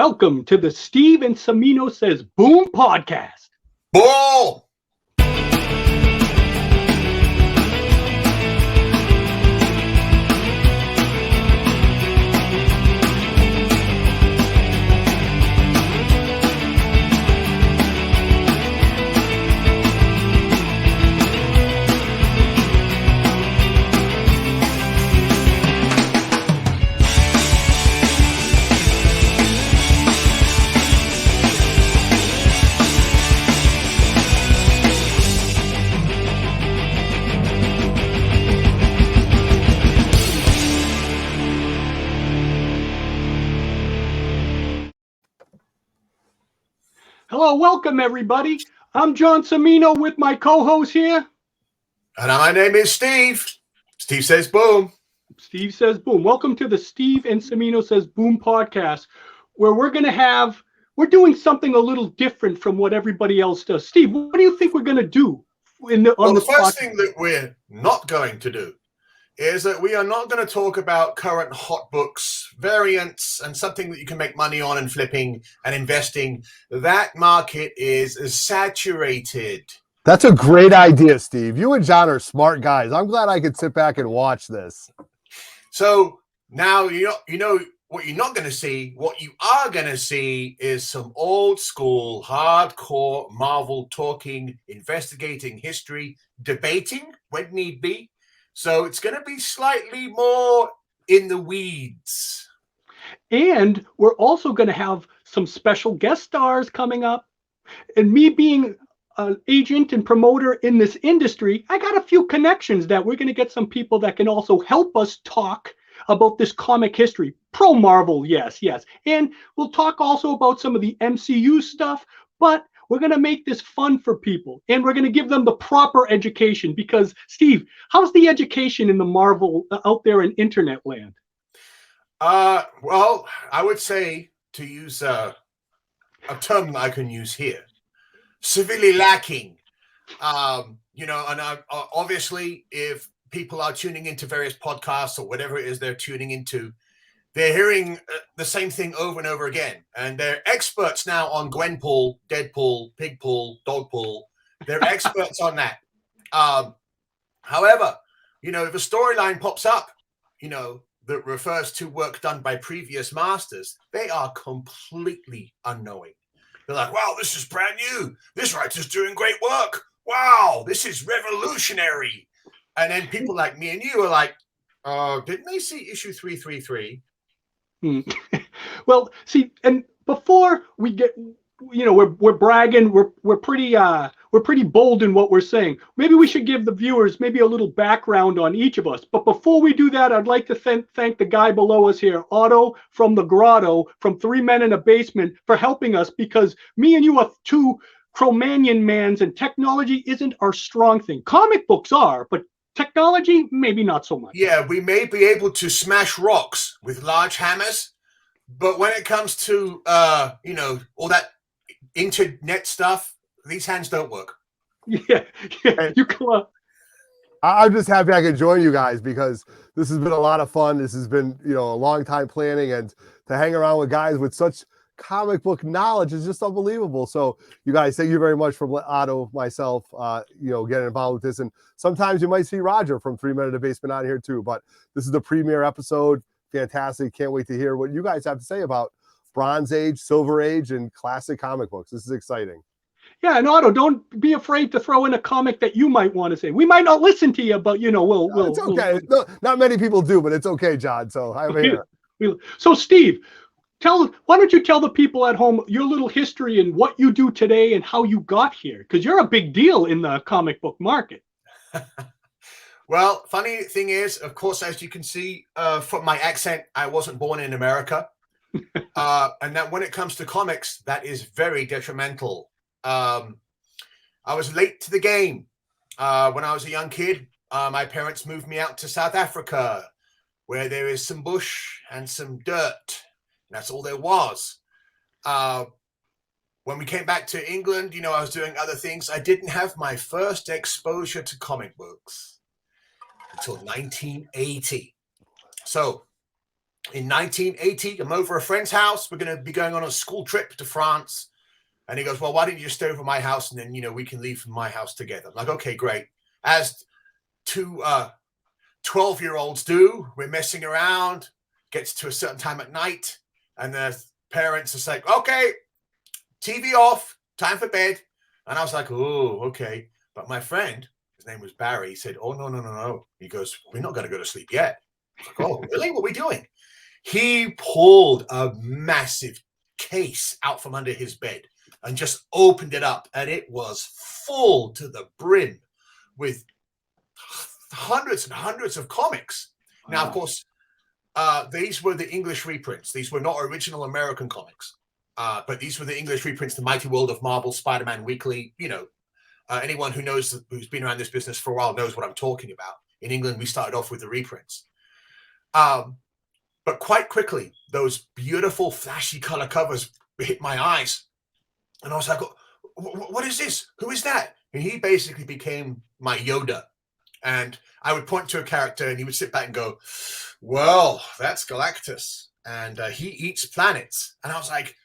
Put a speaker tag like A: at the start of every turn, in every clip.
A: Welcome to the Steve and Cimino Says Boom podcast.
B: Bull!
A: Hello, welcome everybody. I'm John Cimino with my co-host here.
B: And my name is Steve. Steve says boom.
A: Steve says boom. Welcome to the Steve and Cimino Says Boom podcast, where we're doing something a little different from what everybody else does. Steve, what do you think we're going to do on this podcast?
B: The first thing that we're not going to do is that we are not going to talk about current hot books, variants, and something that you can make money on and flipping and investing. That market is saturated.
C: That's a great idea, Steve. You and John are smart guys. I'm glad I could sit back and watch this.
B: So now you know what you're not going to see. What you are going to see is some old school, hardcore Marvel talking, investigating history, debating when need be. So it's going to be slightly more in the weeds.
A: And we're also going to have some special guest stars coming up. And me being an agent and promoter in this industry, I got a few connections that we're going to get some people that can also help us talk about this comic history. Pro Marvel, yes. And we'll talk also about some of the MCU stuff, but we're going to make this fun for people, and we're going to give them the proper education because, Steve, how's the education in the Marvel out there in internet land?
B: Well, I would say, to use a term that I can use here, severely lacking. Obviously, if people are tuning into various podcasts or whatever it is they're tuning into, they're hearing the same thing over and over again. And they're experts now on Gwenpool, Deadpool, Pigpool, Dogpool. They're experts on that. However, if a storyline pops up, that refers to work done by previous masters, they are completely unknowing. They're like, wow, this is brand new. This writer's doing great work. Wow, this is revolutionary. And then people like me and you are like, didn't they see issue 333?
A: Well, see, and before we get, we're bragging, we're pretty bold in what we're saying. Maybe we should give the viewers maybe a little background on each of us. But before we do that, I'd like to thank the guy below us here, Otto from the Grotto, from Three Men in a Basement, for helping us, because me and you are two Cro-Magnon mans, and technology isn't our strong thing. Comic books are, but technology, maybe not so much.
B: Yeah, we may be able to smash rocks with large hammers, but when it comes to, all that internet stuff, these hands don't work.
A: Yeah. You come up.
C: I'm just happy I could join you guys because this has been a lot of fun. This has been, a long time planning, and to hang around with guys with such comic book knowledge is just unbelievable. So you guys, thank you very much for Otto, myself, getting involved with this. And sometimes you might see Roger from 3 Men in the Basement on here too, but this is the premiere episode. Fantastic. Can't wait to hear what you guys have to say about Bronze Age, Silver Age, and classic comic books. This is exciting.
A: Yeah, and Otto, don't be afraid to throw in a comic that you might want to say. We might not listen to you, but we'll.
C: It's okay. No, not many people do, but it's okay, John. So I'm here.
A: So Steve, why don't you tell the people at home your little history and what you do today and how you got here? Because you're a big deal in the comic book market.
B: Well, funny thing is, of course, as you can see from my accent, I wasn't born in America. And that when it comes to comics, that is very detrimental. I was late to the game. When I was a young kid, my parents moved me out to South Africa, where there is some bush and some dirt. That's all there was. When we came back to England, I was doing other things. I didn't have my first exposure to comic books until 1980. So in 1980, I'm over a friend's house. We're going to be going on a school trip to France. And he goes, well, why don't you just stay over my house and then, we can leave from my house together. I'm like, okay, great. As two 12-year-olds do, we're messing around, gets to a certain time at night, and the parents are like, okay, TV off, time for bed. And I was like, oh, okay. But my friend, his name was Barry, he said, oh, no. He goes, we're not going to go to sleep yet. I was like, oh, really? What are we doing? He pulled a massive case out from under his bed and just opened it up, and it was full to the brim with hundreds and hundreds of comics. Wow. Now, of course, these were the English reprints. These were not original American comics, but these were the English reprints, the Mighty World of Marvel, Spider-Man Weekly. Anyone who knows, who's been around this business for a while knows what I'm talking about. In England, we started off with the reprints. But quite quickly, those beautiful, flashy color covers hit my eyes. And I was like, what is this? Who is that? And he basically became my Yoda. And I would point to a character and he would sit back and go, well, that's Galactus. And he eats planets. And I was like,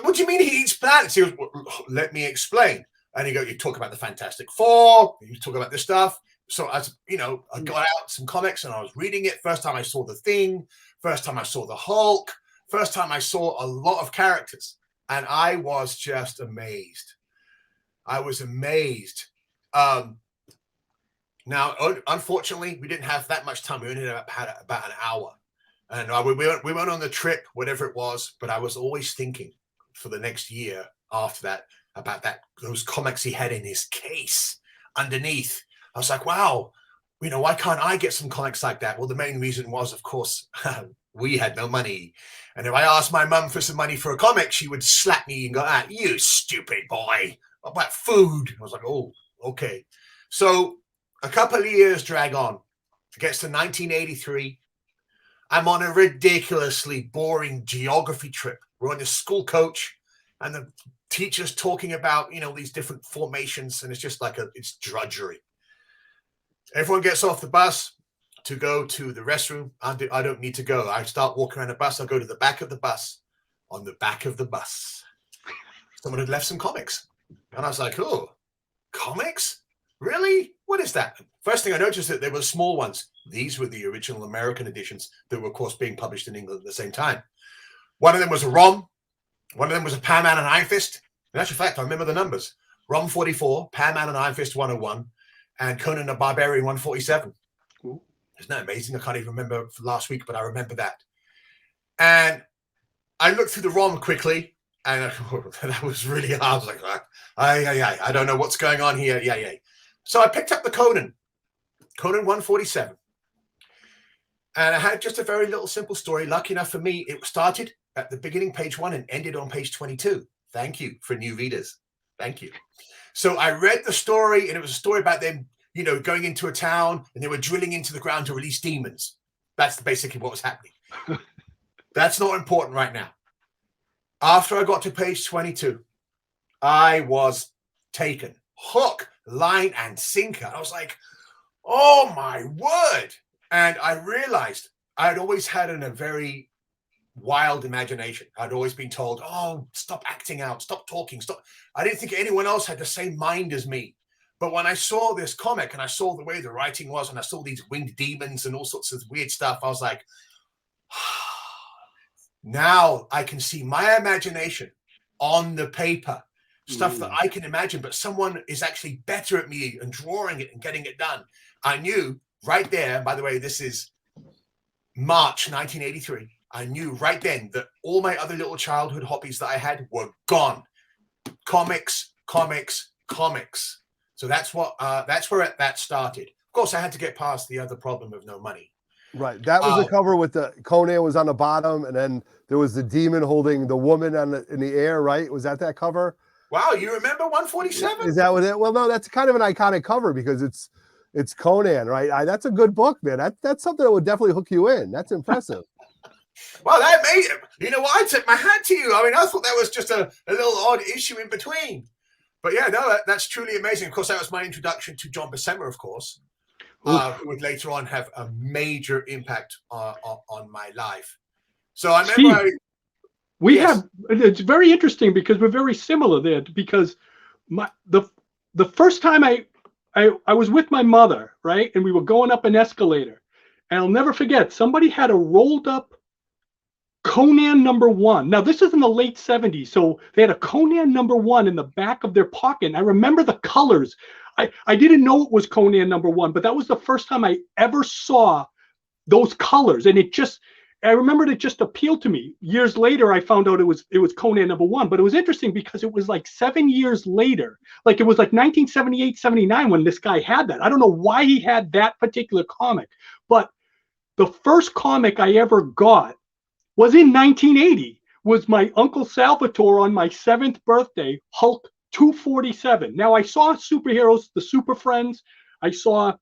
B: what do you mean he eats planets? He goes, well, let me explain. And you talk about the Fantastic Four. You talk about this stuff. So as I got out some comics and I was reading it. First time I saw the Thing. First time I saw the Hulk. First time I saw a lot of characters. And I was just amazed. I was amazed. Now, unfortunately, we didn't have that much time. We only had about an hour. And we went on the trip, whatever it was. But I was always thinking for the next year after that about those comics he had in his case underneath. I was like, wow, why can't I get some comics like that? Well, the main reason was, of course, we had no money. And if I asked my mum for some money for a comic, she would slap me and go, you stupid boy, what about food? I was like, oh, okay. So a couple of years drag on. It gets to 1983. I'm on a ridiculously boring geography trip. We're on this school coach and the teacher's talking about, these different formations. And it's just like it's drudgery. Everyone gets off the bus to go to the restroom. I don't need to go. I start walking around the bus. I go to the back of the bus. On the back of the bus, someone had left some comics. And I was like, oh, comics? Really? What is that? First thing I noticed that there were small ones. These were the original American editions that were, of course, being published in England at the same time. One of them was a ROM. One of them was a Pan Man and Iron Fist. In actual fact, I remember the numbers. ROM 44, Pan Man and Iron Fist 101, and Conan the Barbarian 147. Ooh. Isn't that amazing? I can't even remember for last week, but I remember that. And I looked through the ROM quickly, and that was really hard. I was like, I don't know what's going on here. Yeah. So I picked up the Conan 147. And I had just a very little simple story. Lucky enough for me, it started at the beginning, page 1, and ended on page 22. Thank you for new readers. Thank you. So I read the story, and it was a story about them, going into a town, and they were drilling into the ground to release demons. That's basically what was happening. That's not important right now. After I got to page 22, I was taken. Hook, line, and sinker. I was like, oh, my word. And I realized I'd always had a very wild imagination. I'd always been told, oh, stop acting out, stop talking, stop. I didn't think anyone else had the same mind as me. But when I saw this comic and I saw the way the writing was and I saw these winged demons and all sorts of weird stuff, I was like, now I can see my imagination on the paper, stuff that I can imagine, but someone is actually better at me and drawing it and getting it done. I knew right there, by the way, this is March 1983. I knew right then that all my other little childhood hobbies that I had were gone. Comics. So that's where that started. Of course, I had to get past the other problem of no money.
C: Right. That was the cover with the Conan was on the bottom, and then there was the demon holding the woman in the air, right? Was that cover?
B: Wow, you remember 147?
C: Is that what it? Well, no, that's kind of an iconic cover because it's Conan, right? That's a good book, man. That's something that would definitely hook you in. That's impressive.
B: Well, that made it. You know what? I took my hat to you. I mean, I thought that was just a little odd issue in between. But yeah, no, that's truly amazing. Of course, that was my introduction to John Buscema, of course. who would later on have a major impact on my life. So I
A: Steve,
B: remember
A: it's very interesting because we're very similar there, because the first time I was with my mother, right? And we were going up an escalator, and I'll never forget, somebody had a rolled up Conan #1. Now, this is in the late 70s, so they had a Conan #1 in the back of their pocket. And I remember the colors. I didn't know it was Conan #1, but that was the first time I ever saw those colors. And I remembered it just appealed to me. Years later, I found out it was Conan #1, but it was interesting because it was like 7 years later. Like it was like 1978, 79 when this guy had that. I don't know why he had that particular comic, but the first comic I ever got was in 1980, was my Uncle Salvatore on my 7th birthday, Hulk 247. Now, I saw superheroes, the Super Friends. I saw,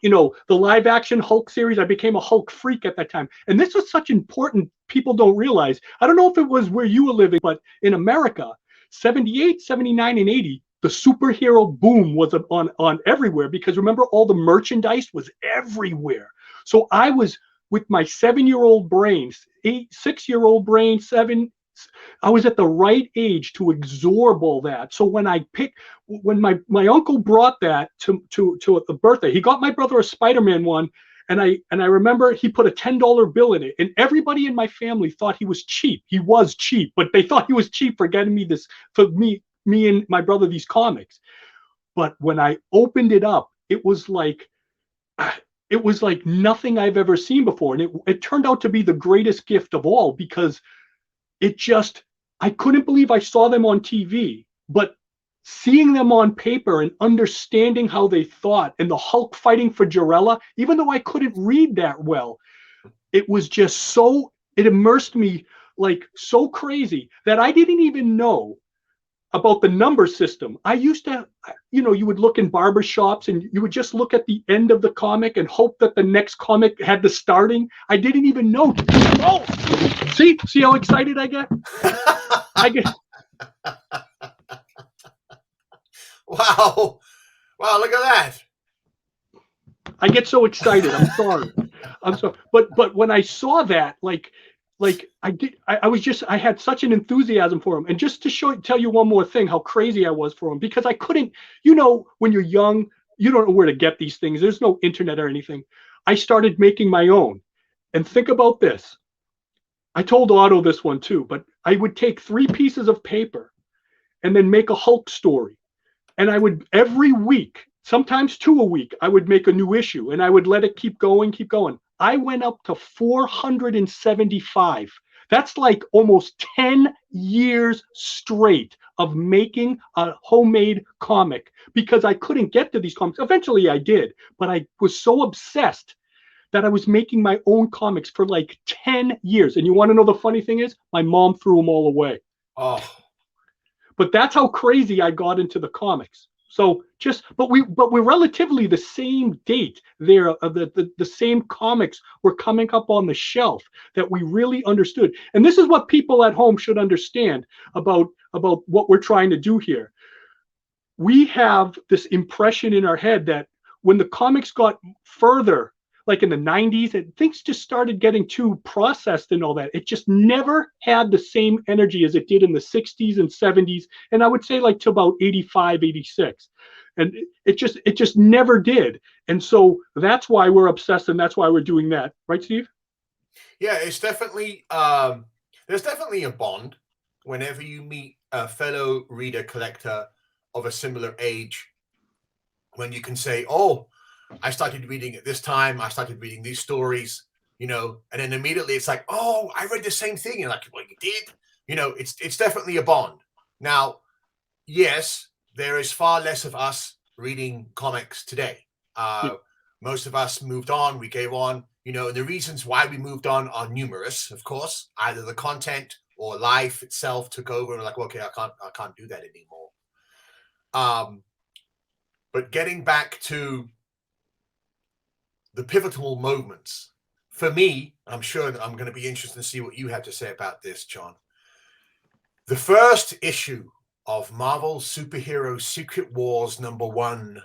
A: the live action Hulk series. I became a Hulk freak at that time. And this was such important, people don't realize. I don't know if it was where you were living, but in America, 78, 79, and 80, the superhero boom was on everywhere, because remember, all the merchandise was everywhere. So I was, with my 7-year-old brain, 6-year-old brain, I was at the right age to absorb all that. So when my uncle brought that to a birthday, he got my brother a Spider-Man one, and I remember he put a $10 bill in it, and everybody in my family thought he was cheap. He was cheap, but they thought he was cheap for getting me this, for me and my brother, these comics. But when I opened it up, it was like nothing I've ever seen before. And it turned out to be the greatest gift of all, because I couldn't believe I saw them on TV, but seeing them on paper and understanding how they thought, and the Hulk fighting for Jarella, even though I couldn't read that well, it was just it immersed me like so crazy that I didn't even know about the number system. I used to, you would look in barber shops and you would just look at the end of the comic and hope that the next comic had the starting. I didn't even know. Oh, see how excited I get?
B: Wow, look at that.
A: I get so excited. I'm sorry. But when I saw that, I had such an enthusiasm for him. And just to tell you one more thing, how crazy I was for him, because I couldn't, when you're young, you don't know where to get these things. There's no internet or anything. I started making my own. And think about this. I told Otto this one too, but I would take 3 pieces of paper and then make a Hulk story. And I would, every week, sometimes 2 a week, I would make a new issue, and I would let it keep going. I went up to 475. That's like almost 10 years straight of making a homemade comic, because I couldn't get to these comics. Eventually I did, but I was so obsessed that I was making my own comics for like 10 years. And you want to know the funny thing is, my mom threw them all away.
B: Oh.
A: But that's how crazy I got into the comics. So but we're relatively the same date there. The same comics were coming up on the shelf that we really understood. And this is what people at home should understand about what we're trying to do here. We have this impression in our head that when the comics got further, like in the 90s, and things just started getting too processed and all that, it just never had the same energy as it did in the 60s and 70s, and I would say like to about 85, 86. And it just never did. And so that's why we're obsessed, and that's why we're doing that, right, Steve?
B: Yeah, it's definitely there's definitely a bond whenever you meet a fellow reader collector of a similar age, when you can say, oh, I started reading at this time, I started reading these stories, and then immediately it's like, oh, I read the same thing. You're like, well, you did? It's definitely a bond. Now, yes, there is far less of us reading comics today. Most of us moved on, we gave on, and the reasons why we moved on are numerous, of course. Either the content or life itself took over, and like, okay, I can't do that anymore. But getting back to the pivotal moments for me, I'm sure that I'm going to be interested to see what you have to say about this, John. The first issue of Marvel Superhero Secret Wars #1.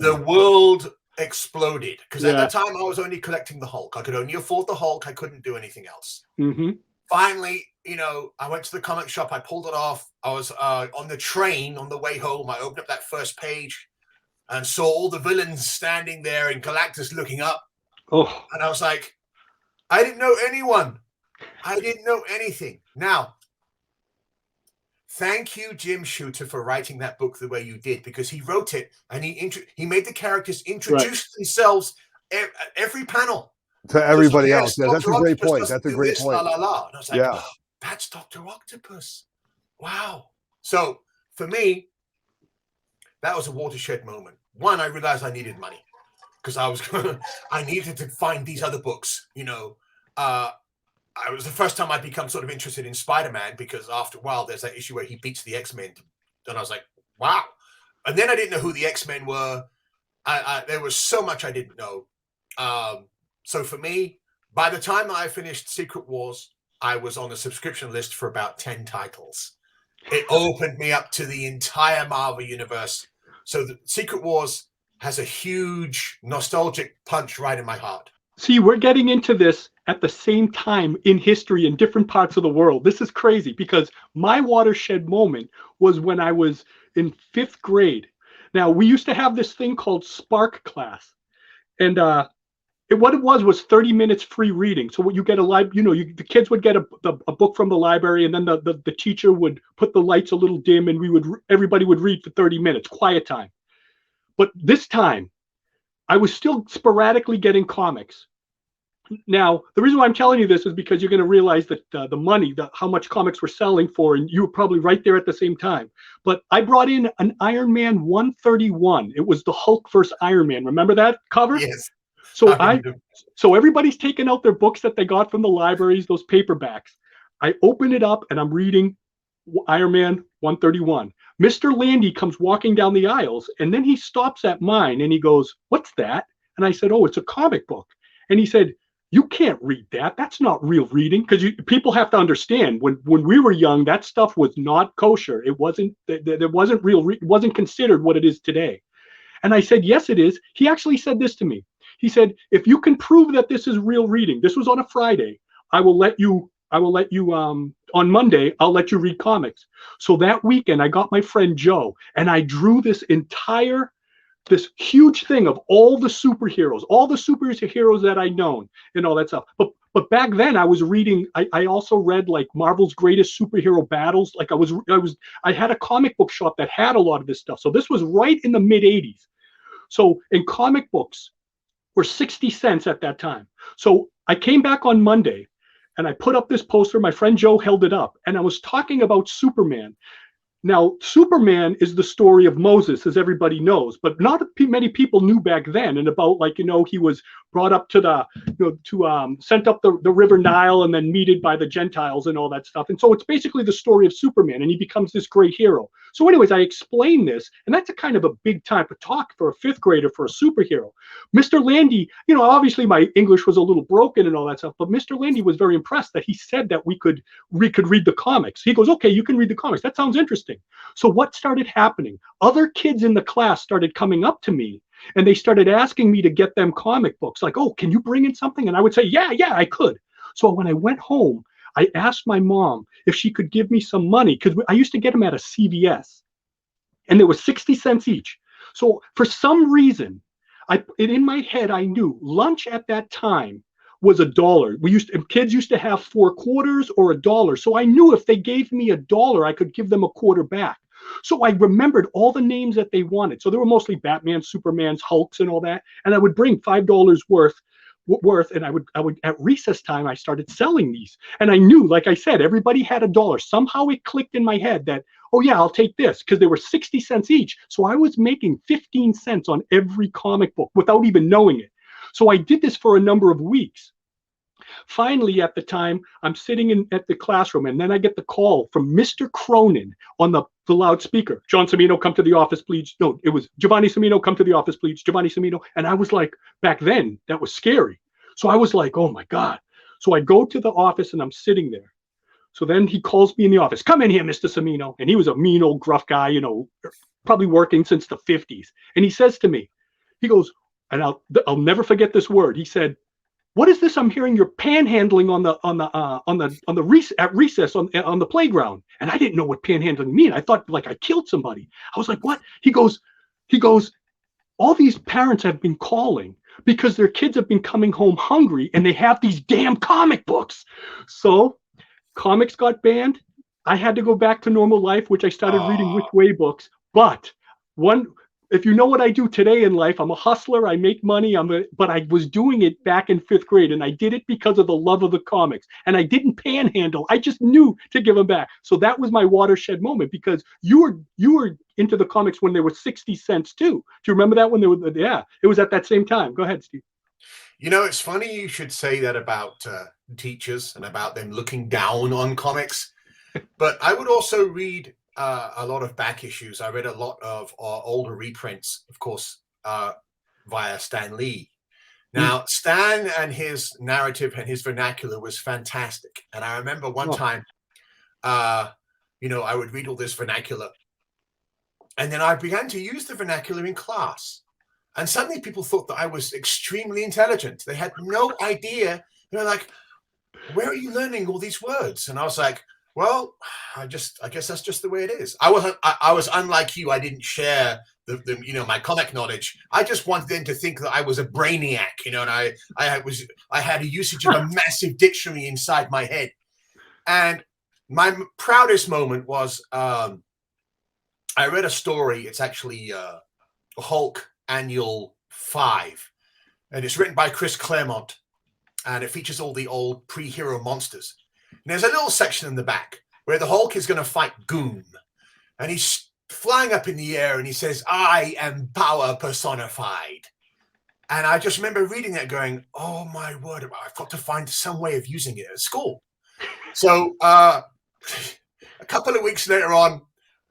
B: the world exploded. Because at
A: Yeah.
B: the time, I was only collecting the Hulk. I could only afford the Hulk. I couldn't do anything else.
A: Mm-hmm.
B: Finally, I went to the comic shop. I pulled it off. I was on the train on the way home. I opened up that first page and saw all the villains standing there and Galactus looking up.
A: Oh,
B: And I was like, I didn't know anyone. I didn't know anything. Now, thank you, Jim Shooter, for writing that book the way you did, because he wrote it and he made the characters introduce themselves at every panel
C: to everybody
B: So,
C: else. Yeah, that's a
B: Dr.
C: great
B: Octopus
C: point.
B: doesn't
C: That's a
B: do
C: great
B: this,
C: point.
B: La, la, la. And I was like,
C: Yeah.
B: oh, that's Dr. Octopus. Wow. So for me, that was a watershed moment. One, I realized I needed money because I needed to find these other books. It was the first time I'd become sort of interested in Spider-Man, because after a while, there's that issue where he beats the X-Men. And I was like, wow. And then I didn't know who the X-Men were. There was so much I didn't know. So for me, by the time I finished Secret Wars, I was on a subscription list for about 10 titles. It opened me up to the entire Marvel universe. So the Secret Wars has a huge nostalgic punch right in my heart.
A: see, we're getting into this at the same time in history in different parts of the world. This is crazy because my watershed moment was when I was in 5th grade. Now, we used to have this thing called Spark class. And what it was 30 minutes free reading. So what you get the kids would get a book from the library, and then the teacher would put the lights a little dim, and everybody would read for 30 minutes, quiet time. But this time, I was still sporadically getting comics. Now, the reason why I'm telling you this is because you're going to realize that the money, how much comics were selling for, and you were probably right there at the same time. But I brought in an Iron Man 131. It was the Hulk versus Iron Man. Remember that cover?
B: Yes.
A: So everybody's taking out their books that they got from the libraries, those paperbacks. I open it up and I'm reading Iron Man 131. Mr. Landy comes walking down the aisles, and then he stops at mine and he goes, "What's that?" And I said, "Oh, it's a comic book." And he said, "You can't read that. That's not real reading." Because people have to understand, when we were young, that stuff was not kosher. It wasn't. There wasn't real. It wasn't considered what it is today. And I said, "Yes, it is." He actually said this to me. He said, "If you can prove that this is real reading," this was on a Friday, I will let you on Monday, I'll let you read comics. So that weekend, I got my friend Joe, and I drew this huge thing of all the superheroes that I'd known and all that stuff. But back then I was reading, I also read like Marvel's Greatest Superhero Battles. Like I had a comic book shop that had a lot of this stuff. So this was right in the mid 80s. So in comic books were 60 cents at that time. So I came back on Monday and I put up this poster. My friend Joe held it up, and I was talking about Superman. Now, Superman is the story of Moses, as everybody knows, but not many people knew back then. And about, like, he was brought up to sent up the river Nile and then meted by the Gentiles and all that stuff. And so it's basically the story of Superman, and he becomes this great hero. So anyways, I explained this, and that's a kind of a big time to talk for a 5th grader for a superhero. Mr. Landy, obviously my English was a little broken and all that stuff, but Mr. Landy was very impressed that he said that we could read the comics. He goes, "Okay, you can read the comics. That sounds interesting." So what started happening? Other kids in the class started coming up to me, and they started asking me to get them comic books. Like, "Oh, can you bring in something?" And I would say, yeah, I could. So when I went home, I asked my mom if she could give me some money, because I used to get them at a CVS, and they were 60 cents each. So for some reason, in my head, I knew lunch at that time was $1. Kids used to have 4 quarters or $1. So I knew if they gave me $1, I could give them a quarter back. So I remembered all the names that they wanted. So there were mostly Batman, Supermans, Hulks, and all that. And I would bring $5 worth, and I would at recess time, I started selling these. And I knew, like I said, everybody had $1. Somehow it clicked in my head that, oh yeah, I'll take this, because they were 60 cents each. So I was making 15 cents on every comic book without even knowing it. So I did this for a number of weeks. Finally, at the time, I'm sitting at the classroom, and then I get the call from Mr. Cronin on the loudspeaker. "John Cimino, come to the office, please." No, it was Giovanni Cimino, come to the office, please. Giovanni Cimino. And I was like, back then, that was scary. So I was like, oh my God. So I go to the office, and I'm sitting there. So then he calls me in the office. "Come in here, Mr. Cimino." And he was a mean old gruff guy, probably working since the 50s. And he says to me, he goes, and I'll never forget this word. He said, "What is this I'm hearing you're panhandling at recess on the playground?" And I didn't know what panhandling mean. I thought like I killed somebody. I was like, "What?" He goes, "All these parents have been calling because their kids have been coming home hungry and they have these damn comic books." So comics got banned. I had to go back to normal life, which I started reading Which Way books. But if you know what I do today in life, I'm a hustler. I make money. But I was doing it back in 5th grade, and I did it because of the love of the comics. And I didn't panhandle. I just knew to give them back. So that was my watershed moment, because you were into the comics when they were 60 cents too. Do you remember that when they were? Yeah, it was at that same time. Go ahead, Steve.
B: You know, it's funny you should say that about teachers and about them looking down on comics. But I would also read a lot of back issues. I read a lot of older reprints, of course, via Stan Lee. Now, Stan and his narrative and his vernacular was fantastic. And I remember one time, I would read all this vernacular. And then I began to use the vernacular in class. And suddenly people thought that I was extremely intelligent. They had no idea. They're like, "Where are you learning all these words?" And I was like, "Well, I guess that's just the way it is." I was unlike you. I didn't share the my comic knowledge. I just wanted them to think that I was a brainiac, and I had a usage of a massive dictionary inside my head. And my proudest moment was I read a story. It's actually Hulk Annual 5, and it's written by Chris Claremont, and it features all the old pre-hero monsters. And there's a little section in the back where the Hulk is going to fight Goom, and he's flying up in the air, and he says, "I am power personified." And I just remember reading that going, "Oh my word, I've got to find some way of using it at school." So a couple of weeks later on,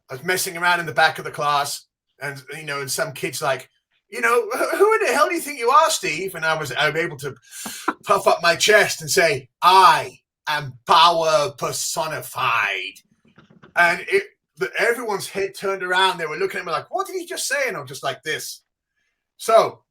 B: I was messing around in the back of the class, and and some kids like, "Who in the hell do you think you are, Steve?" And I was able to puff up my chest and say, "I am power personified." And everyone's head turned around. They were looking at me like, "What did he just say?" And I'm just like this. So,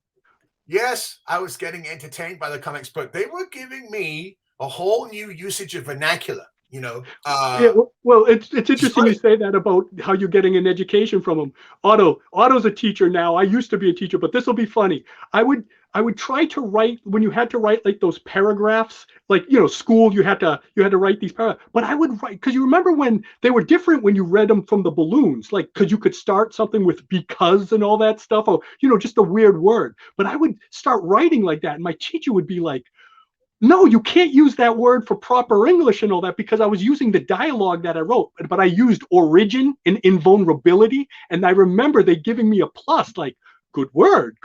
B: yes, I was getting entertained by the comics, but they were giving me a whole new usage of vernacular.
A: Yeah, well, it's interesting you say that about how you're getting an education from them. Otto's a teacher now. I used to be a teacher, but this will be funny. I would try to write when you had to write like those paragraphs, like school. You had to write these paragraphs. But I would write, because you remember when they were different when you read them from the balloons, like because you could start something with "because" and all that stuff, or just a weird word. But I would start writing like that, and my teacher would be like, "No, you can't use that word for proper English and all that," because I was using the dialogue that I wrote, but I used origin and invulnerability. And I remember they giving me a plus, like, good word.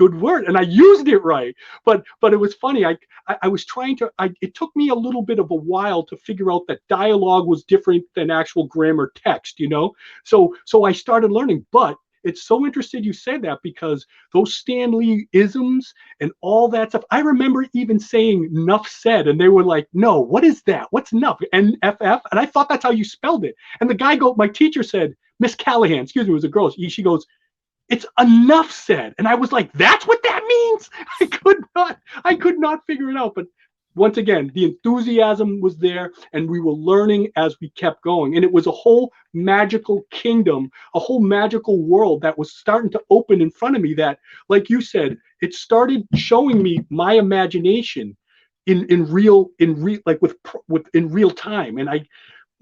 A: And I used it right. But it was funny. I was trying to, it took me a little bit of a while to figure out that dialogue was different than actual grammar text, So I started learning, but it's so interesting you said that, because those Stan Lee isms and all that stuff. I remember even saying "nuff said," and they were like, "No, what is that? What's nuff? NFF?" And I thought that's how you spelled it. And my teacher said, Miss Callahan, excuse me, it was a girl. She goes, "It's enough said." And I was like, "That's what that means?" I could not figure it out. But once again, the enthusiasm was there, and we were learning as we kept going. And it was a whole magical kingdom, a whole magical world that was starting to open in front of me that, like you said, it started showing me my imagination in real time. And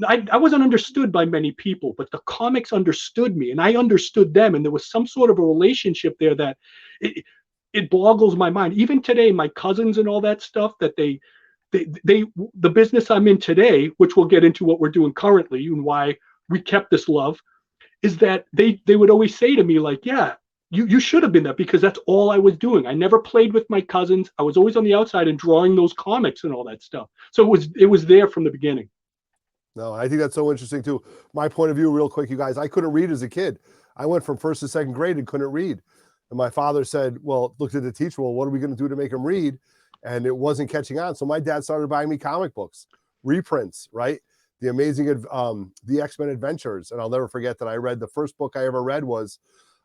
A: I wasn't understood by many people, but the comics understood me, and I understood them. And there was some sort of a relationship there that it boggles my mind. Even today, my cousins and all that stuff, that the business I'm in today, which we'll get into what we're doing currently and why we kept this love, is that they would always say to me like, "Yeah, you should have been that," because that's all I was doing. I never played with my cousins. I was always on the outside and drawing those comics and all that stuff. So it was there from the beginning.
C: No, I think that's so interesting too. My point of view, real quick, you guys, I couldn't read as a kid. I went from 1st to 2nd grade and couldn't read. And my father said, looked at the teacher, what are we going to do to make him read? And it wasn't catching on. So my dad started buying me comic books, reprints, right? The X-Men Adventures. And I'll never forget that I read, the first book I ever read was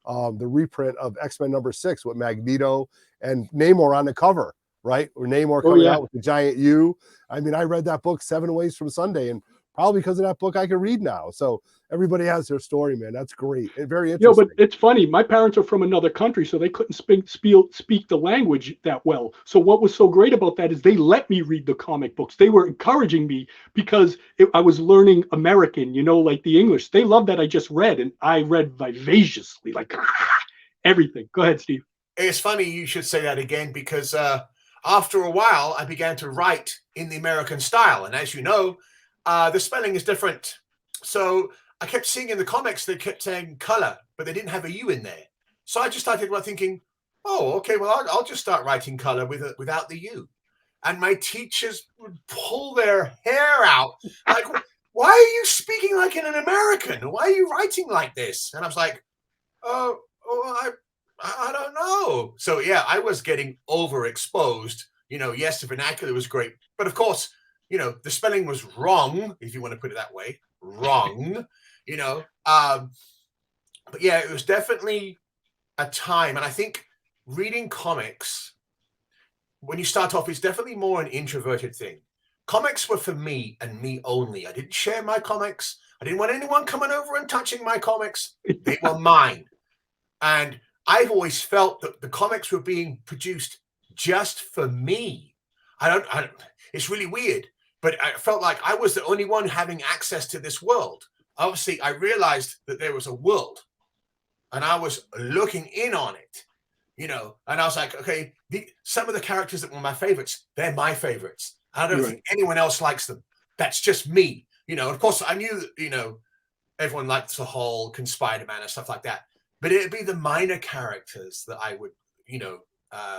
C: the reprint of X-Men #6 with Magneto and Namor on the cover, right? Or Namor coming out with the giant U. I mean, I read that book 7 Ways from Sunday, and probably because of that book, I can read now. So everybody has their story, man. That's great and very interesting.
A: But it's funny. My parents are from another country, so they couldn't speak the language that well. So what was so great about that is they let me read the comic books. They were encouraging me because I was learning American, like the English. They loved that I just read, and I read vivaciously, like everything. Go ahead, Steve.
B: It's funny you should say that again, because after a while, I began to write in the American style. And as you know, the spelling is different. So I kept seeing in the comics, they kept saying color, but they didn't have a U in there. So I just started thinking, oh, okay, well, I'll just start writing color without the U. And my teachers would pull their hair out. Like, why are you speaking like an American? Why are you writing like this? And I was like, I don't know. So yeah, I was getting overexposed. Yes, the vernacular was great, but of course, the spelling was wrong, if you want to put it that way. Wrong, but yeah, it was definitely a time. And I think reading comics, when you start off, is definitely more an introverted thing. Comics were for me and me only. I didn't share my comics. I didn't want anyone coming over and touching my comics. They were mine. And I've always felt that the comics were being produced just for me. It's really weird, but I felt like I was the only one having access to this world. Obviously, I realized that there was a world, and I was looking in on it, and I was like, okay, some of the characters that were my favorites, they're my favorites. I don't think anyone else likes them. That's just me. Of course, I knew that, everyone likes the Hulk and Spider-Man and stuff like that. But it'd be the minor characters that I would,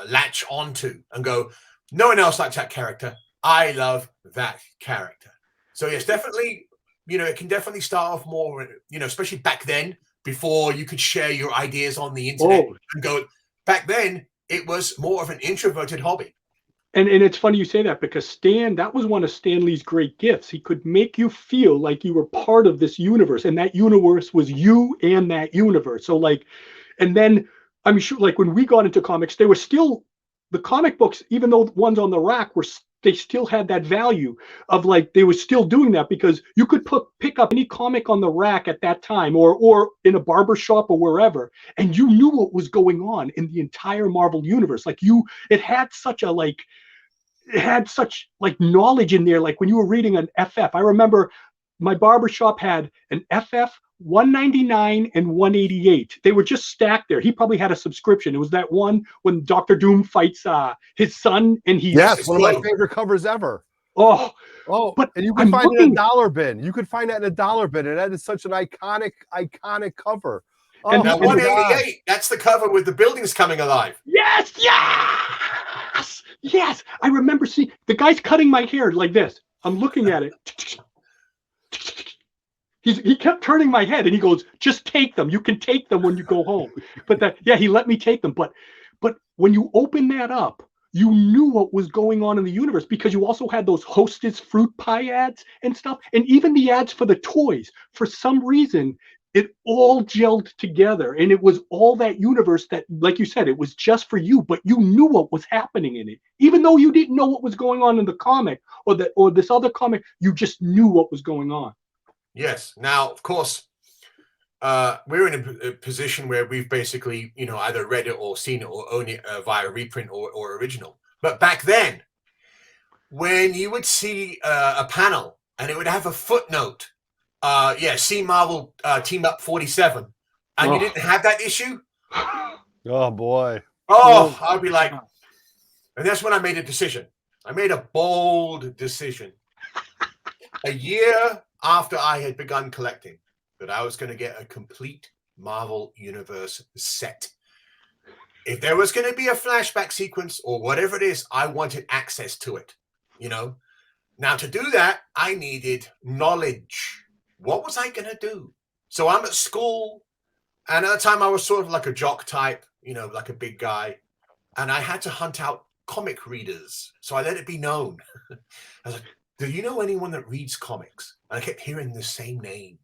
B: latch onto and go, no one else likes that character. I love that character. So yes, definitely, it can definitely start off more, especially back then, before you could share your ideas on the internet and go. Back then, it was more of an introverted hobby.
A: And it's funny you say that, because that was one of Stan Lee's great gifts. He could make you feel like you were part of this universe, and that universe was you and that universe. So and then I'm sure, when we got into comics, they were still, the comic books, even though the ones on the rack they still had that value of they were still doing that, because you could pick up any comic on the rack at that time, or in a barber shop or wherever, and you knew what was going on in the entire Marvel universe. It had such knowledge in there. When you were reading an FF, I remember my barber shop had an FF 199 and 188. They were just stacked there. He probably had a subscription. It was that one when Dr. Doom fights his son, and he's
C: one of my favorite covers ever.
A: But
C: and you can find it in a dollar bin. You could find that in a dollar bin, and that is such an iconic cover.
B: And 188, that's the cover with the buildings coming alive.
A: Yes. I remember seeing the guy's cutting my hair like this. I'm looking at it. He kept turning my head, and he goes, just take them. You can take them when you go home. But he let me take them. But when you open that up, you knew what was going on in the universe, because you also had those Hostess fruit pie ads and stuff, and even the ads for the toys. For some reason, it all gelled together, and it was all that universe that, like you said, it was just for you, but you knew what was happening in it. Even though you didn't know what was going on in the comic or this other comic, you just knew what was going on.
B: Yes. Now, of course, we're in a position where we've basically, either read it or seen it or own it via reprint or original. But back then, when you would see a panel and it would have a footnote, see Marvel Team Up 47, and you didn't have that issue.
C: Oh boy.
B: I'd be like, and that's when I made a decision. I made a bold decision. A year after I had begun collecting, that I was going to get a complete Marvel Universe set. If there was going to be a flashback sequence or whatever it is, I wanted access to it. Now to do that, I needed knowledge. What was I going to do? So I'm at school, and at the time I was sort of like a jock type, like a big guy, and I had to hunt out comic readers. So I let it be known. I was like, do you know anyone that reads comics? And I kept hearing the same name.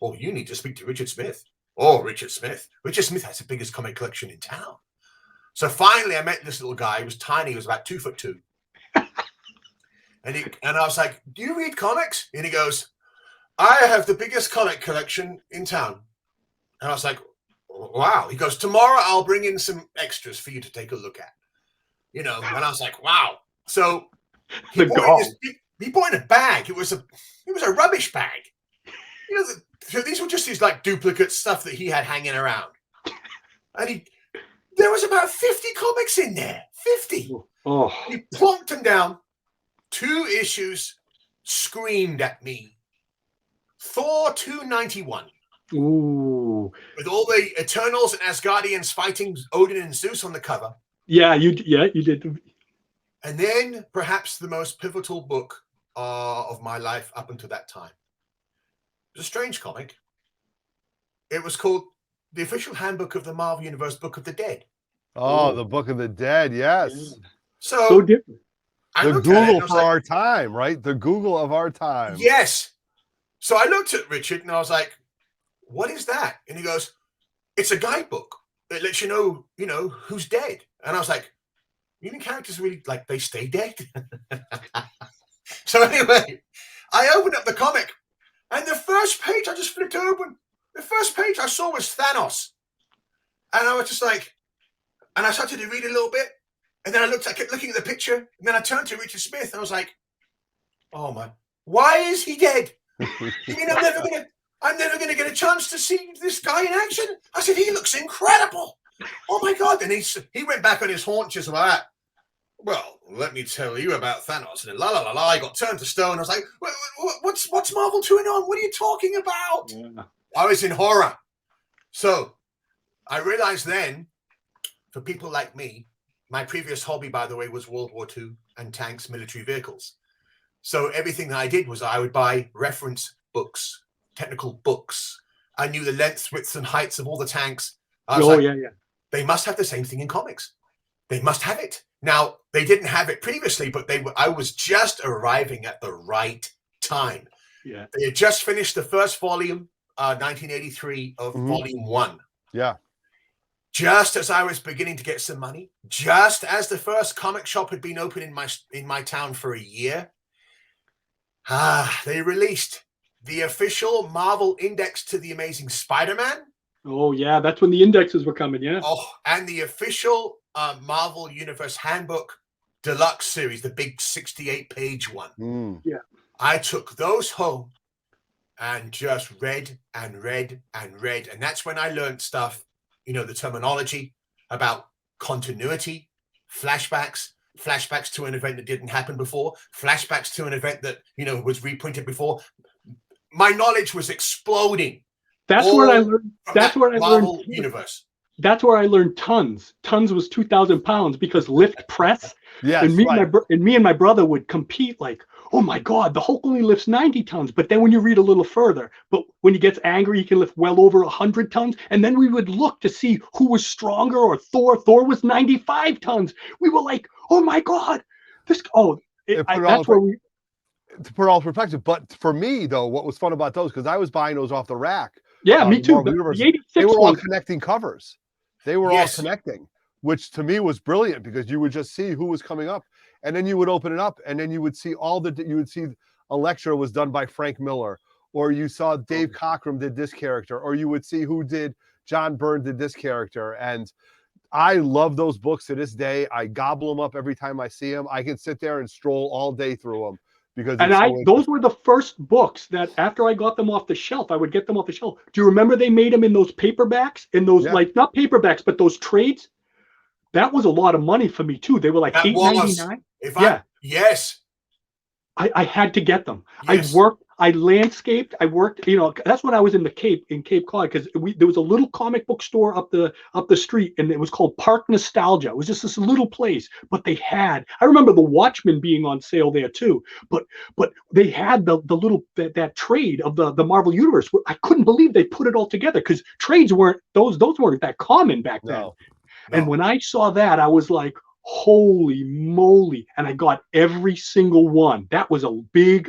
B: Well, you need to speak to Richard Smith. Oh, Richard Smith. Richard Smith has the biggest comic collection in town. So finally, I met this little guy. He was tiny. He was about 2'2". And I was like, do you read comics? And he goes, I have the biggest comic collection in town. And I was like, wow. He goes, tomorrow I'll bring in some extras for you to take a look at. You know, and I was like, wow. So he bought in a bag. It was a rubbish bag. You know, so these were just these like duplicate stuff that he had hanging around. And there was about 50 comics in there. 50.
A: Oh.
B: He plonked them down. 2 issues, screamed at me. Thor 291.
A: Ooh.
B: With all the Eternals and Asgardians fighting Odin and Zeus on the cover.
A: Yeah, you did.
B: And then perhaps the most pivotal book of my life up until that time. It was a strange comic. It was called The Official Handbook of the Marvel Universe Book of the Dead.
C: Oh, the Book of the Dead, yes.
A: Yeah.
B: So
A: different.
C: The Google for our time, right? The Google of our time.
B: Yes. So I looked at Richard and I was like, what is that? And he goes, it's a guidebook that lets you know, who's dead. And I was like, you mean characters really, like, they stay dead? So anyway, I opened up the comic and the first page I just flipped open. The first page I saw was Thanos. And I was just like, and I started to read a little bit. And then I kept looking at the picture, and then I turned to Richard Smith, and I was like, "Oh my, why is he dead? You mean I'm never gonna get a chance to see this guy in action?" I said, "He looks incredible. Oh my god!" And he went back on his haunches like that. Well, let me tell you about Thanos. And then I got turned to stone. I was like, "What's Marvel doing on? What are you talking about?" Yeah. I was in horror. So I realized then, for people like me. My previous hobby, by the way, was World War II and tanks, military vehicles. So everything that I did was I would buy reference books, technical books. I knew the lengths, widths, and heights of all the tanks. I was they must have the same thing in comics. They must have it. Now, they didn't have it previously, but I was just arriving at the right time. Yeah. They had just finished the first volume, 1983 of Volume 1.
C: Yeah.
B: Just as I was beginning to get some money, just as the first comic shop had been open in my town for a year, they released the official Marvel Index to the Amazing Spider-Man.
A: Oh, yeah, that's when the indexes were coming, yeah.
B: Oh, and the official Marvel Universe Handbook Deluxe series, the big 68-page one.
A: Yeah.
B: I took those home and just read and read and read. And that's when I learned stuff. The terminology about continuity, flashbacks to an event that didn't happen before, flashbacks to an event that, was reprinted before. My knowledge was exploding.
A: That's where I learned. That's where I
B: Marvel
A: learned.
B: Universe.
A: That's where I learned tons. Tons was 2,000 pounds because lift press.
C: Yes,
A: and me and my brother would compete like, oh my God, the Hulk only lifts 90 tons. But then when you read a little further, but when he gets angry, he can lift well over 100 tons. And then we would look to see who was stronger, or Thor. Thor was 95 tons. We were like, oh my God, that's where we.
C: To put all perspective. But for me, though, what was fun about those, because I was buying those off the rack.
A: Yeah, me too.
C: They were all connecting covers. They were all connecting, which to me was brilliant because you would just see who was coming up. And then you would open it up, and then you would see Elektra was done by Frank Miller, or you saw Dave Cockrum did this character, or you would see who did John Byrne did this character. And I love those books to this day. I gobble them up every time I see them. I can sit there and stroll all day through them because
A: those were the first books that after I got them off the shelf, I would get them off the shelf. Do you remember they made them in those paperbacks, in those like not paperbacks, but those trades? That was a lot of money for me too. They were like $8.99.
B: Yes.
A: I had to get them.
B: Yes.
A: I landscaped. I worked, that's when I was in Cape Cod, because there was a little comic book store up the street, and it was called Park Nostalgia. It was just this little place, but they had, I remember the Watchmen being on sale there too, but they had the little, that trade of the Marvel Universe. I couldn't believe they put it all together, because trades weren't, those weren't that common back then.
C: No.
A: And when I saw that, I was like, holy moly. And I got every single one. That was a big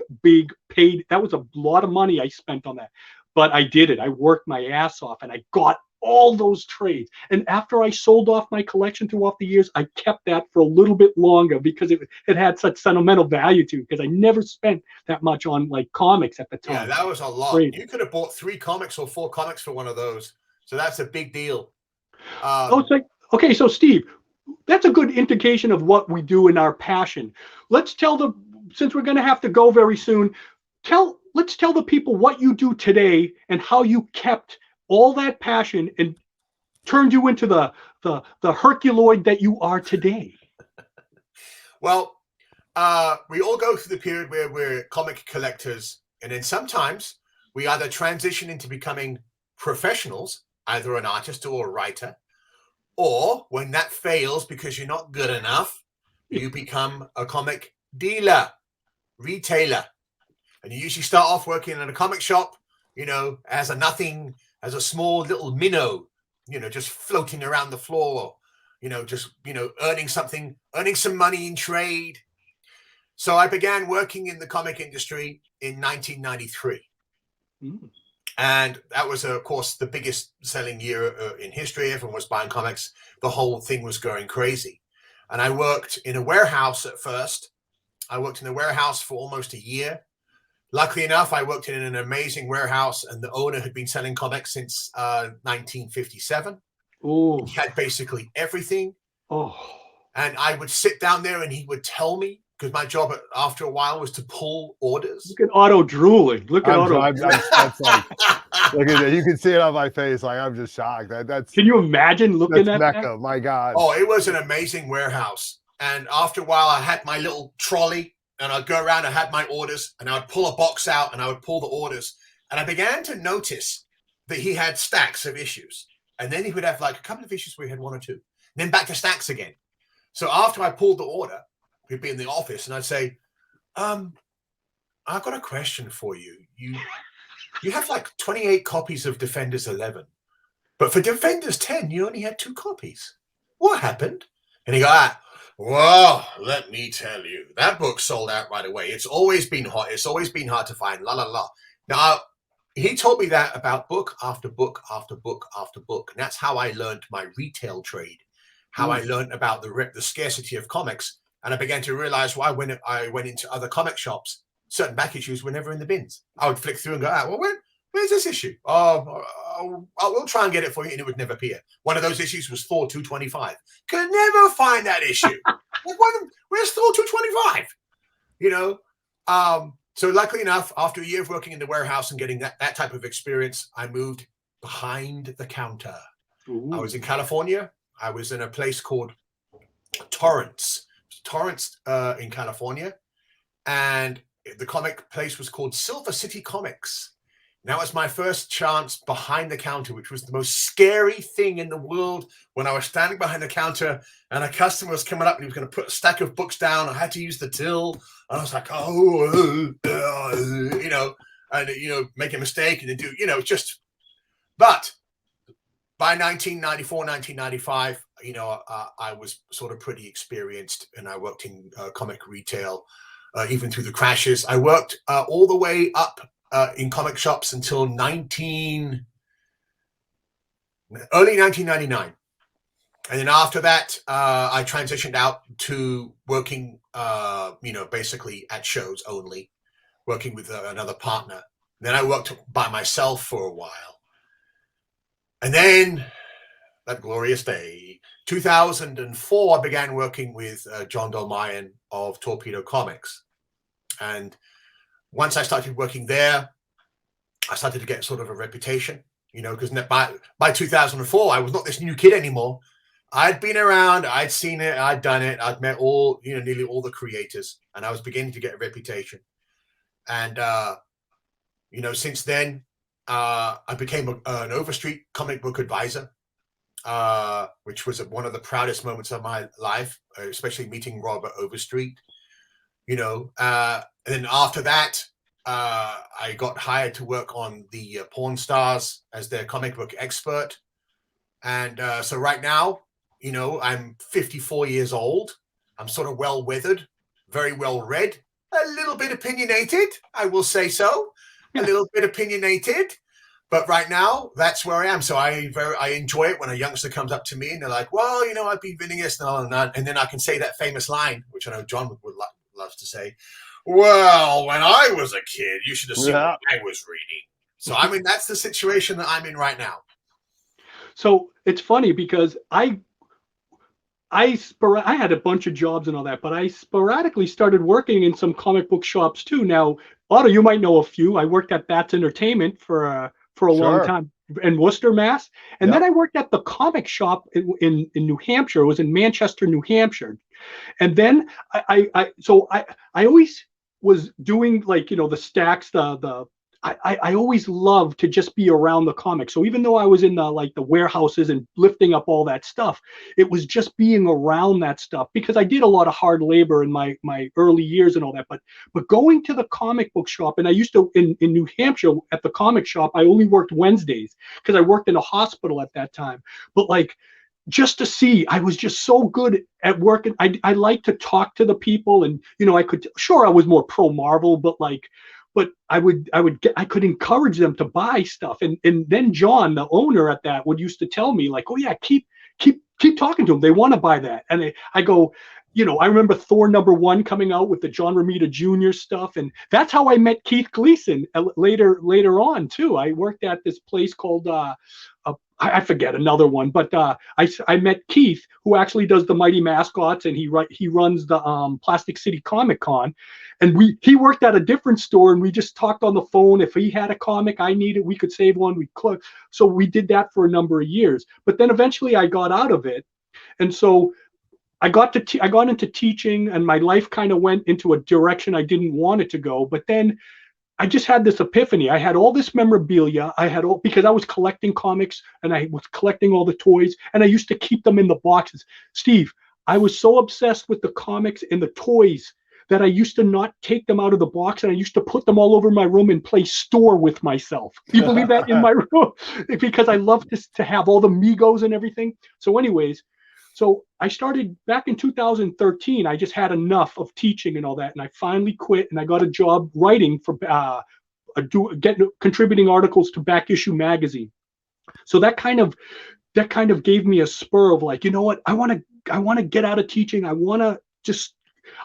A: paid. That was a lot of money I spent on that. but I did it. I worked my ass off and I got all those trades. And after I sold off my collection throughout the years, I kept that for a little bit longer because it had such sentimental value to me, because I never spent that much on like comics at the time.
B: Yeah, that was a lot.
A: Trade.
B: You could have bought 3 comics or 4 comics for one of those. So that's a big deal.
A: It's like, okay, so Steve, that's a good indication of what we do in our passion. Let's tell since we're going to have to go very soon, let's tell the people what you do today and how you kept all that passion and turned you into the Herculoid that you are today.
B: Well, we all go through the period where we're comic collectors, and then sometimes we either transition into becoming professionals, either an artist or a writer, or when that fails because you're not good enough, you become a comic dealer, retailer. And you usually start off working in a comic shop, as a small little minnow, just floating around the floor, earning some money in trade. So I began working in the comic industry in 1993. Mm. And that was, of course, the biggest selling year in history. Everyone was buying comics. The whole thing was going crazy. And I worked in a warehouse at first. I worked in a warehouse for almost a year. Luckily enough, I worked in an amazing warehouse, and the owner had been selling comics since 1957.
A: Oh,
B: he had basically everything.
A: Oh,
B: and I would sit down there, and he would tell me, because my job after a while was to pull orders.
A: Look at Otto drooling. Look at Otto.
C: That's like, look at that. You can see it on my face. Like, I'm just shocked. That's.
A: Can you imagine looking at
C: Mecca?
A: that?
C: My God.
B: Oh, it was an amazing warehouse. And after a while, I had my little trolley. And I'd go around, I had my orders, and I would pull a box out, and I would pull the orders. And I began to notice that he had stacks of issues. And then he would have like a couple of issues where he had 1 or 2. And then back to stacks again. So after I pulled the order, he'd be in the office, and I'd say, I've got a question for you. You have like 28 copies of Defenders 11. But for Defenders 10, you only had 2 copies. What happened? And he go, well, let me tell you, that book sold out right away. It's always been hot. It's always been hard to find. La, la, la. Now, he told me that about book after book after book after book. And that's how I learned my retail trade, how I learned about the scarcity of comics. And I began to realize why when I went into other comic shops, certain back issues were never in the bins. I would flick through and go, well, where's this issue? We'll try and get it for you. And it would never appear. One of those issues was Thor 225. Could never find that issue. Where's Thor 225? So luckily enough, after a year of working in the warehouse and getting that type of experience, I moved behind the counter. Ooh. I was in California. I was in a place called Torrance in California. And the comic place was called Silver City Comics. That was my first chance behind the counter, which was the most scary thing in the world. When I was standing behind the counter and a customer was coming up and he was going to put a stack of books down. I had to use the till. And I was like, make a mistake and then but by 1994, 1995, I was sort of pretty experienced, and I worked in comic retail, even through the crashes. I worked all the way up in comic shops until early 1999. And then after that, I transitioned out to working, basically at shows only, working with another partner. And then I worked by myself for a while. And then that glorious day, 2004, I began working with John Dolmayan of Torpedo Comics. And once I started working there, I started to get sort of a reputation, because by 2004, I was not this new kid anymore. I'd been around, I'd seen it, I'd done it, I'd met nearly all the creators, and I was beginning to get a reputation. And, since then, I became an Overstreet comic book advisor, which was one of the proudest moments of my life, especially meeting Robert Overstreet, and then after that, I got hired to work on the Pawn Stars as their comic book expert. And so right now, I'm 54 years old. I'm sort of well-weathered, very well-read, a little bit opinionated, I will say so. A little bit opinionated. But right now, that's where I am. So I enjoy it when a youngster comes up to me and they're like, well, I've been reading this and then I can say that famous line, which I know John would love to say. Well, when I was a kid, you should have seen what I was reading. So, I mean, that's the situation that I'm in right now.
A: So it's funny because I had a bunch of jobs and all that, but I sporadically started working in some comic book shops too. Now, Otto, you might know a few. I worked at Bats Entertainment for a long time in Worcester, Mass. And then I worked at the comic shop in New Hampshire. It was in Manchester, New Hampshire. And then I always was doing like, the stacks, I always loved to just be around the comics. So even though I was in the warehouses and lifting up all that stuff, it was just being around that stuff because I did a lot of hard labor in my early years and all that. But going to the comic book shop, and I used to in New Hampshire at the comic shop, I only worked Wednesdays because I worked in a hospital at that time. But just to see, I was just so good at work, and I like to talk to the people, and I was more pro Marvel, but I could encourage them to buy stuff. And then John, the owner at that, would used to tell me like, oh yeah, keep talking to them. They want to buy that. And I go, I remember Thor #1 coming out with the John Romita Jr. stuff. And that's how I met Keith Gleason later on too. I worked at this place called, I forget another one, but I met Keith, who actually does the Mighty Mascots, and he runs the Plastic City Comic Con, and he worked at a different store, and we just talked on the phone. If he had a comic I needed, we could save one. So we did that for a number of years, but then eventually I got out of it, and so I got into teaching, and my life kind of went into a direction I didn't want it to go, but then I just had this epiphany. I had all this memorabilia. Because I was collecting comics and I was collecting all the toys, and I used to keep them in the boxes. Steve, I was so obsessed with the comics and the toys that I used to not take them out of the box, and I used to put them all over my room and play store with myself. Do you believe that? In my room? Because I loved to have all the Migos and everything. So anyways, so I started back in 2013. I just had enough of teaching and all that, and I finally quit, and I got a job writing for contributing articles to Back Issue magazine. So that kind of gave me a spur of like, you know what, I want to get out of teaching.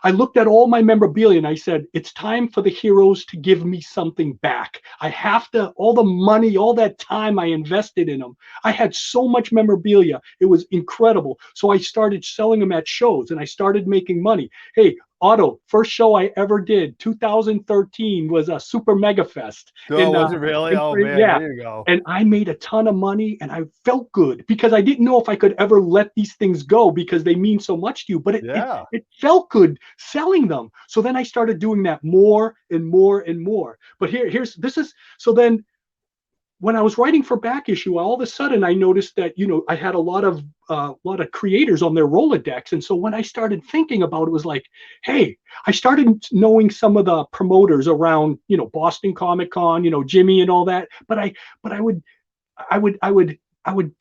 A: I looked at all my memorabilia and I said, it's time for the heroes to give me something back. I have to, all the money, all that time I invested in them. I had so much memorabilia. It was incredible. So I started selling them at shows and I started making money. Hey, Otto, first show I ever did, 2013, was a Super Mega Fest.
C: Was it really? Oh man,
A: yeah.
C: There you go.
A: And I made a ton of money, and I felt good because I didn't know if I could ever let these things go because they mean so much to you. But it felt good selling them. So then I started doing that more and more and more. But so then when I was writing for Back Issue, all of a sudden I noticed that I had a lot of creators on their Rolodex, and so when I started thinking about it, was like, hey, I started knowing some of the promoters around Boston Comic Con, Jimmy and all that. But I would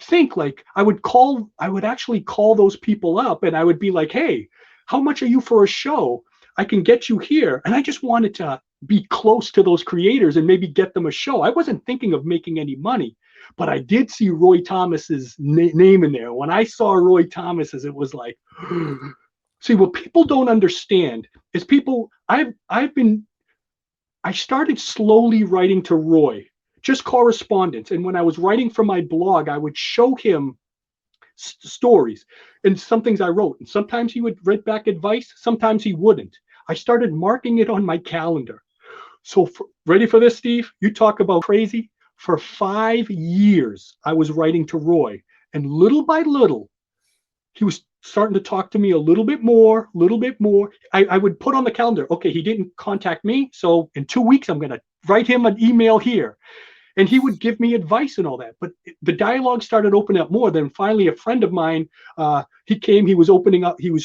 A: think like I would actually call those people up, and I would be like, hey, how much are you for a show? I can get you here. And I just wanted to be close to those creators and maybe get them a show. I wasn't thinking of making any money, but I did see Roy Thomas's name in there. When I saw Roy Thomas's, it was like, see, what people don't understand is I started slowly writing to Roy, just correspondence. And when I was writing for my blog, I would show him stories and some things I wrote. And sometimes he would write back advice. Sometimes he wouldn't. I started marking it on my calendar. So ready for this, Steve? You talk about crazy. For 5 years, I was writing to Roy, and little by little, he was starting to talk to me a little bit more. I would put on the calendar, okay, he didn't contact me, so in 2 weeks, I'm going to write him an email here. And he would give me advice and all that. But the dialogue started opening up more. Then finally, a friend of mine, he came, he was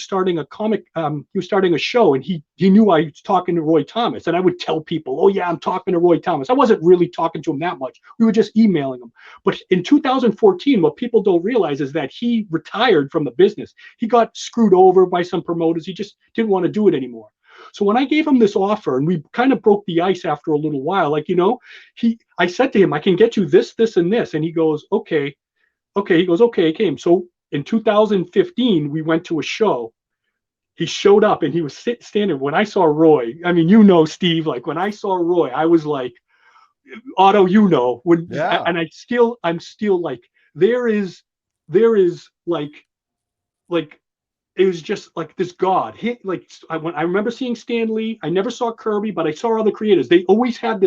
A: starting a comic, he was starting a show, and he knew I was talking to Roy Thomas. And I would tell people, oh yeah, I'm talking to Roy Thomas. I wasn't really talking to him that much. We were just emailing him. But in 2014, what people don't realize is that he retired from the business. He got screwed over by some promoters. He just didn't want to do it anymore. So when I gave him this offer and we kind of broke the ice after a little while, like, I said to him, I can get you this, this, and this. And he goes, okay. He goes, okay, it came. So in 2015, we went to a show. He showed up and he was standing. When I saw Roy, I mean, Steve, like when I saw Roy, I was like, Otto, and I'm still like, there is like it was just like this God. I remember seeing Stan Lee. I never saw Kirby, but I saw other creators. They always had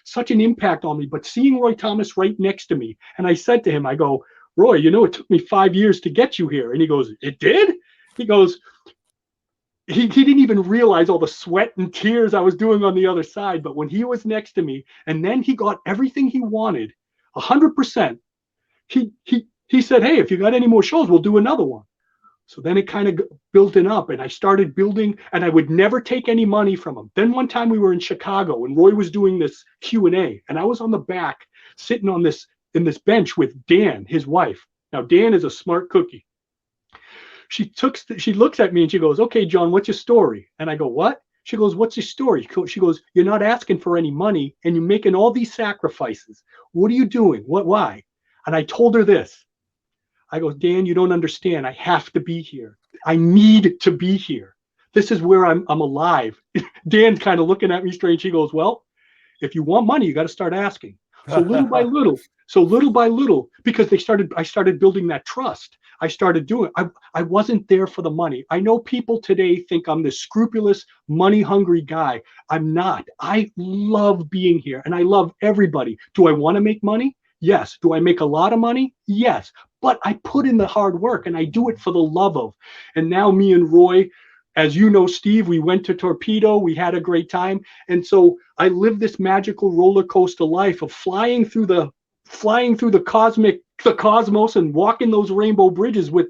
A: such an impact on me. But seeing Roy Thomas right next to me, and I said to him, I go, Roy, it took me 5 years to get you here. And he goes, it did? He goes, he didn't even realize all the sweat and tears I was doing on the other side. But when he was next to me, and then he got everything he wanted, 100%, he said, hey, if you got any more shows, we'll do another one. So then it kind of built up, and I started building, and I would never take any money from him. Then one time we were in Chicago, and Roy was doing this Q&A, and I was on the back sitting in this bench with Dan, his wife. Now, Dan is a smart cookie. She looks at me and she goes, okay, John, what's your story? And I go, what? She goes, what's your story? She goes, you're not asking for any money and you're making all these sacrifices. What are you doing? Why? And I told her this. I go, Dan, you don't understand. I have to be here. I need to be here. This is where I'm alive. Dan's kind of looking at me strange. She goes, well, if you want money, you got to start asking. So little by little, because I started building that trust. I started doing it. I wasn't there for the money. I know people today think I'm this scrupulous, money-hungry guy. I'm not. I love being here, and I love everybody. Do I want to make money? Yes. Do I make a lot of money? Yes. But I put in the hard work, and I do it for the love of. And now me and Roy, as you know, Steve, we went to Torpedo. We had a great time. And so I lived this magical roller coaster life of flying through the cosmos and walking those rainbow bridges with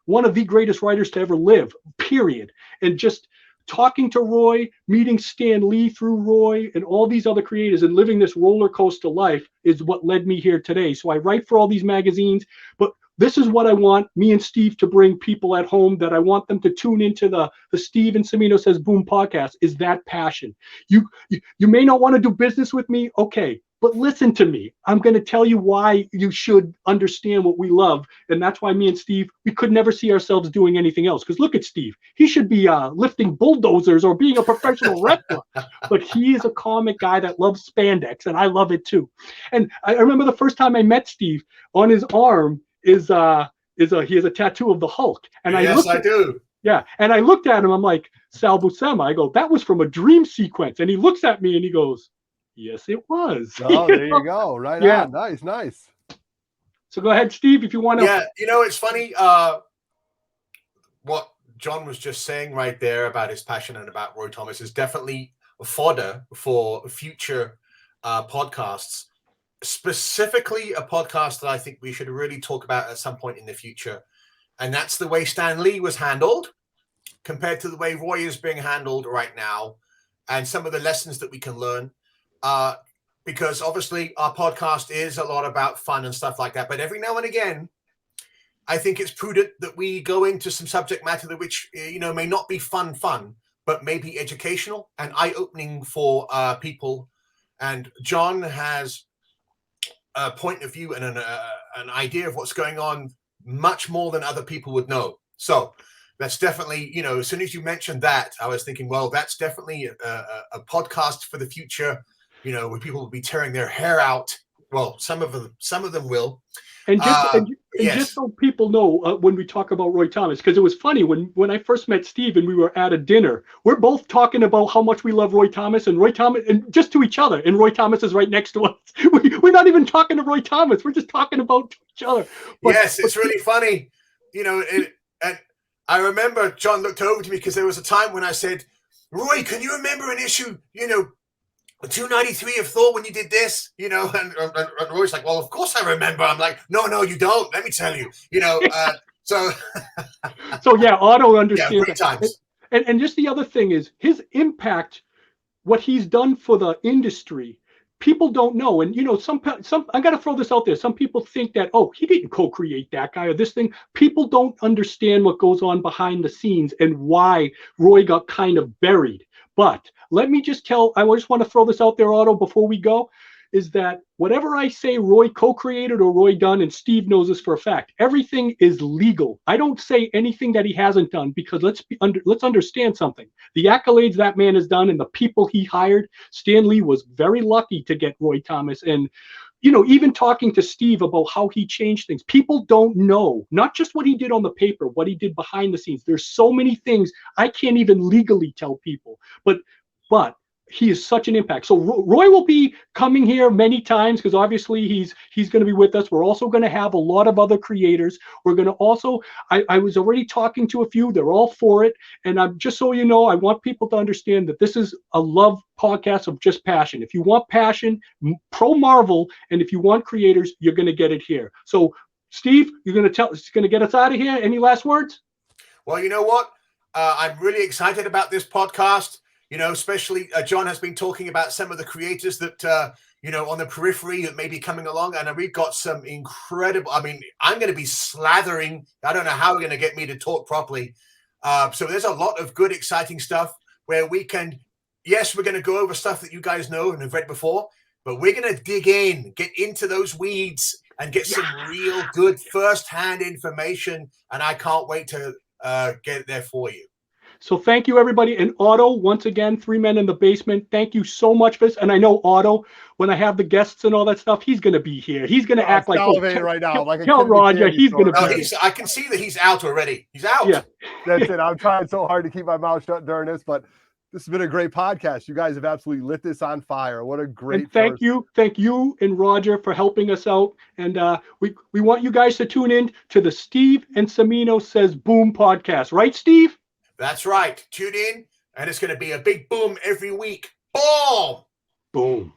A: one of the greatest writers to ever live, period. And just talking to Roy, meeting Stan Lee through Roy and all these other creators and living this roller coaster life is what led me here today. So I write for all these magazines, but this is what I want me and Steve to bring people at home, that I want them to tune into the Steve and Cimino Says Boom podcast, is that passion. You may not want to do business with me. Okay. But listen to me. I'm going to tell you why you should understand what we love. And that's why me and Steve, we could never see ourselves doing anything else. Because look at Steve. He should be lifting bulldozers or being a professional wrestler. But he is a comic guy that loves spandex, and I love it too. And I remember the first time I met Steve, on his arm he has a tattoo of the Hulk. And I do. Yeah. And I looked at him. I'm like, Sal Buscema. I go, that was from a dream sequence. And he looks at me and he goes, yes, it was.
C: Oh, there you go. Right on. Nice.
A: So go ahead, Steve, if you want to.
B: Yeah, it's funny what John was just saying right there about his passion and about Roy Thomas is definitely fodder for future podcasts, specifically a podcast that I think we should really talk about at some point in the future. And that's the way Stan Lee was handled compared to the way Roy is being handled right now, and some of the lessons that we can learn. Because obviously our podcast is a lot about fun and stuff like that. But every now and again, I think it's prudent that we go into some subject matter that which, may not be fun, but may be educational and eye-opening for people. And John has a point of view and an idea of what's going on much more than other people would know. So that's definitely, as soon as you mentioned that, I was thinking, well, that's definitely a podcast for the future. Where people will be tearing their hair out. Well, some of them will. And
A: just so people know, when we talk about Roy Thomas, because it was funny when I first met Steve and we were at a dinner, we're both talking about how much we love Roy Thomas and just to each other. And Roy Thomas is right next to us. We're not even talking to Roy Thomas. We're just talking about each other.
B: It's really funny. And I remember John looked over to me because there was a time when I said, Roy, can you remember an issue, 293 of Thor when you did this, and Roy's like, well, of course I remember. I'm like, no, you don't. Let me tell you, so.
A: So yeah, Otto understands.
B: Yeah, times.
A: And just the other thing is his impact, what he's done for the industry. people don't know. And, some, I got to throw this out there. Some people think that, oh, he didn't co-create that guy or this thing. People don't understand what goes on behind the scenes and why Roy got kind of buried. But let me just I just want to throw this out there, Otto, before we go, is that whatever I say Roy co-created or Roy done, and Steve knows this for a fact, everything is legal. I don't say anything that he hasn't done, because let's understand something. The accolades that man has done and the people he hired, Stan Lee was very lucky to get Roy Thomas. And even talking to Steve about how he changed things, people don't know, not just what he did on the paper, what he did behind the scenes. There's so many things I can't even legally tell people, but he is such an impact. So Roy will be coming here many times, because obviously he's going to be with us. We're also going to have a lot of other creators. We're going to also, I was already talking to a few. They're all for it. And I'm just so you know, I want people to understand that this is a love podcast of just passion. If you want passion, pro Marvel, and if you want creators, you're going to get it here. So Steve, you're going to get us out of here. Any last words?
B: Well, you know what? I'm really excited about this podcast. Especially John has been talking about some of the creators that, on the periphery that may be coming along. And we've got some incredible, I'm going to be slathering. I don't know how we're going to get me to talk properly. So there's a lot of good, exciting stuff where we can, yes, we're going to go over stuff that you guys know and have read before, but we're going to dig in, get into those weeds and get some real good firsthand information. And I can't wait to get it there for you.
A: So thank you, everybody. And Otto, once again, 3 Men in the Basement, thank you so much for this. And I know Otto, when I have the guests and all that stuff, he's going to be here. He's going to act like,
C: right now.
A: Tell Roger he's going to be
B: here. I can see that he's out already. He's out.
A: Yeah.
C: That's it. I'm trying so hard to keep my mouth shut during this, but this has been a great podcast. You guys have absolutely lit this on fire. What a great
A: and thank you and Roger for helping us out. And we want you guys to tune in to the Steve and Cimino Says Boom podcast. Right, Steve?
B: That's right. Tune in, and it's going to be a big boom every week. Boom!
A: Boom.